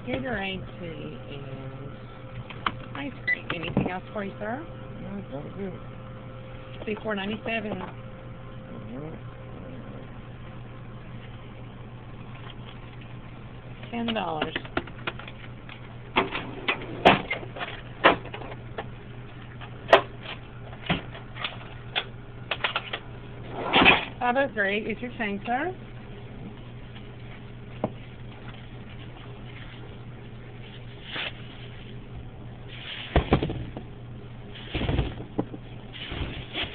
Gatorade tea and ice cream. Anything else for you, sir? No, that was good. See, $4.97. $10. $5.03 is your change, sir.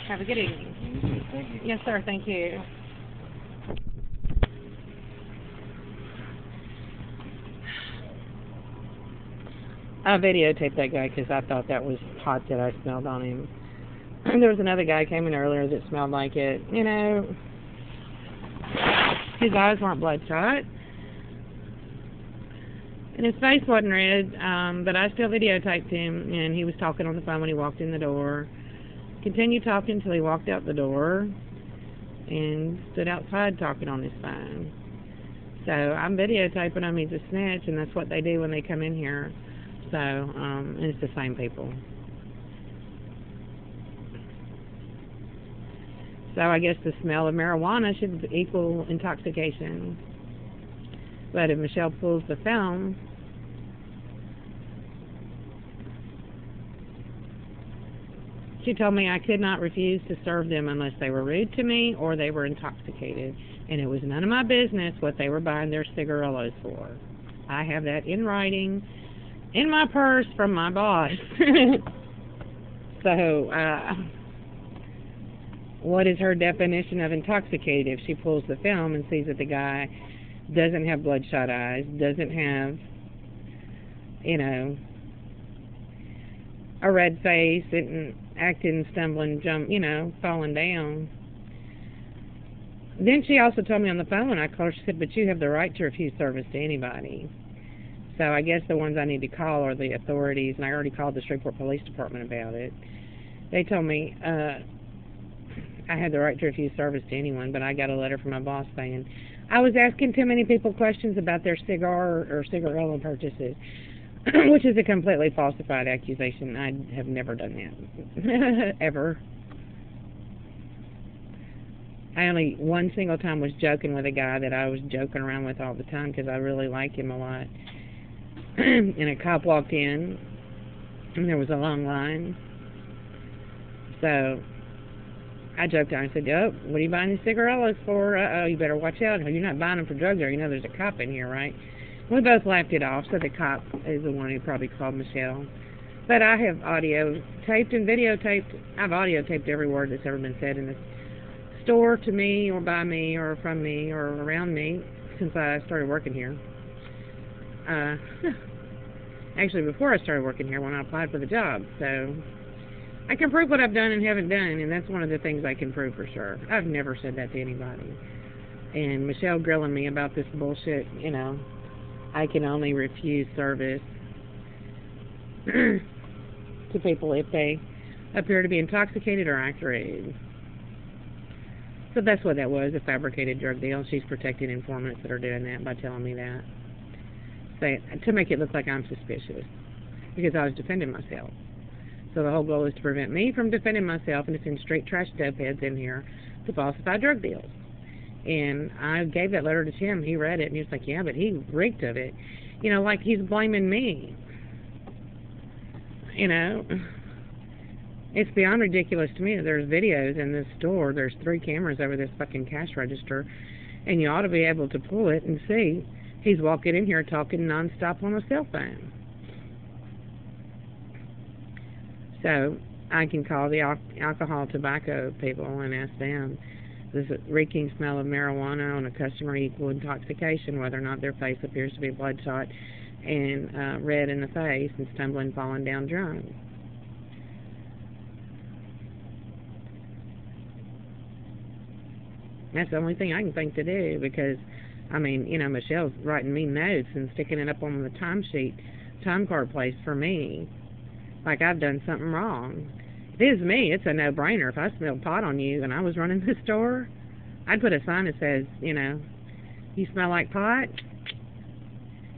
Have a good evening. Thank you. Yes, sir. Thank you. I videotaped that guy because I thought that was hot that I smelled on him. And there was another guy came in earlier that smelled like it. You know, his eyes weren't bloodshot. And his face wasn't red, but I still videotaped him, and he was talking on the phone when he walked in the door. Continued talking until he walked out the door and stood outside talking on his phone. So I'm videotaping him. He's a snitch, and that's what they do when they come in here. So, and it's the same people. So I guess the smell of marijuana should equal intoxication. But if Michelle pulls the film, she told me I could not refuse to serve them unless they were rude to me or they were intoxicated. And it was none of my business what they were buying their cigarillos for. I have that in writing in my purse from my boss. So, what is her definition of intoxicated if she pulls the film and sees that the guy doesn't have bloodshot eyes, doesn't have, you know, a red face, isn't acting, stumbling, falling down. Then she also told me on the phone when I called, she said, but you have the right to refuse service to anybody. So I guess the ones I need to call are the authorities, and I already called the Shreveport Police Department about it. They told me I had the right to refuse service to anyone, but I got a letter from my boss saying I was asking too many people questions about their cigar or cigarillo purchases, which is a completely falsified accusation. I have never done that, ever. I only one single time was joking with a guy that I was joking around with all the time because I really like him a lot. And a cop walked in, and there was a long line. So I joked on and said, oh, what are you buying these cigarillos for? Uh-oh, you better watch out. You're not buying them for drugs, you know there's a cop in here, right? We both laughed it off, so the cop is the one who probably called Michelle. But I have audio taped and videotaped. I've audio taped every word that's ever been said in this store to me or by me or from me or around me since I started working here. Actually, before I started working here when I applied for the job. So I can prove what I've done and haven't done, and that's one of the things I can prove for sure. I've never said that to anybody. And Michelle grilling me about this bullshit, you know, I can only refuse service to people if they appear to be intoxicated or act rude. So that's what that was, a fabricated drug deal. She's protecting informants that are doing that by telling me that. So, to make it look like I'm suspicious, because I was defending myself. So the whole goal is to prevent me from defending myself and to send straight trash dopeheads in here to falsify drug deals. And I gave that letter to Tim. He read it, and he was like, yeah, but he reeked of it. You know, like he's blaming me. You know, it's beyond ridiculous to me that there's videos in this store. There's 3 cameras over this fucking cash register, and you ought to be able to pull it and see he's walking in here talking nonstop on a cell phone. So I can call the alcohol tobacco people and ask them, does the reeking smell of marijuana on a customer equal intoxication, whether or not their face appears to be bloodshot and red in the face and stumbling, falling down drunk? That's the only thing I can think to do, because, I mean, you know, Michelle's writing me notes and sticking it up on the time card place for me, like I've done something wrong. If it is me, it's a no-brainer. If I smelled pot on you and I was running the store, I'd put a sign that says, you know, you smell like pot?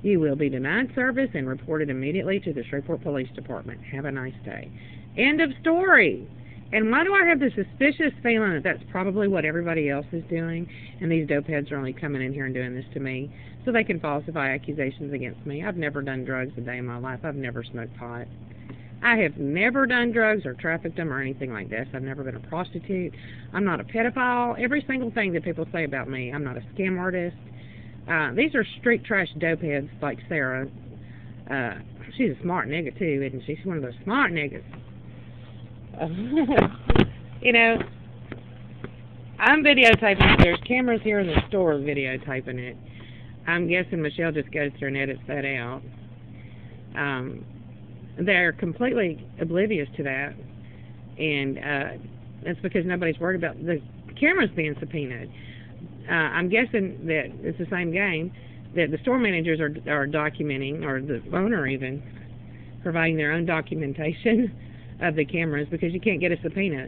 You will be denied service and reported immediately to the Shreveport Police Department. Have a nice day. End of story. And why do I have the suspicious feeling that that's probably what everybody else is doing, and these dopeheads are only coming in here and doing this to me so they can falsify accusations against me? I've never done drugs a day in my life. I've never smoked pot. I have never done drugs or trafficked them or anything like this. I've never been a prostitute. I'm not a pedophile. Every single thing that people say about me. I'm not a scam artist. These are street trash dopeheads like Sarah. She's a smart nigga too, isn't she? She's one of those smart niggas. You know, I'm videotaping it. There's cameras here in the store videotaping it. I'm guessing Michelle just goes through and edits that out. They're completely oblivious to that, and that's because nobody's worried about the cameras being subpoenaed. I'm guessing that it's the same game, that the store managers are documenting, or the owner even, providing their own documentation of the cameras, because you can't get a subpoena.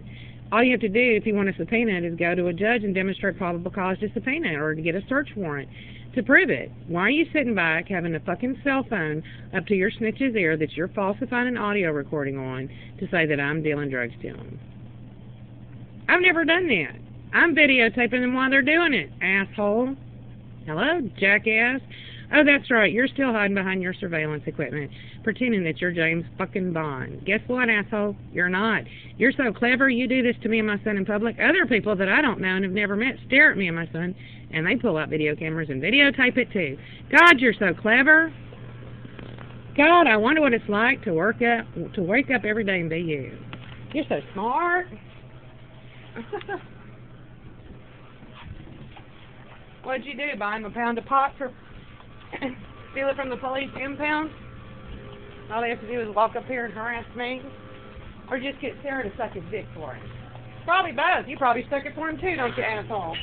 All you have to do if you want a subpoena is go to a judge and demonstrate probable cause to subpoena, or to get a search warrant to prove it. Why are you sitting back having a fucking cell phone up to your snitch's ear that you're falsifying an audio recording on to say that I'm dealing drugs to them? I've never done that. I'm videotaping them while they're doing it, asshole. Hello, jackass. Oh, that's right. You're still hiding behind your surveillance equipment, pretending that you're James fucking Bond. Guess what, asshole? You're not. You're so clever, you do this to me and my son in public. Other people that I don't know and have never met stare at me and my son, and they pull out video cameras and videotape it too. God, you're so clever. God, I wonder what it's like to wake up every day and be you. You're so smart. What'd you do? Buy him a pound of pot for steal it from the police impound? All they have to do is walk up here and harass me? Or just get Sarah to suck his dick for him? Probably both. You probably stuck it for him too, don't you, asshole?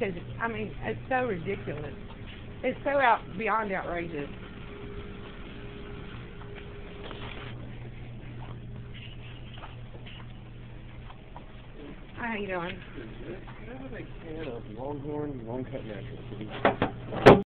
Because, I mean, it's so ridiculous. It's so beyond outrageous. How you doing? Can I have a can of Longhorn long cut natural, please?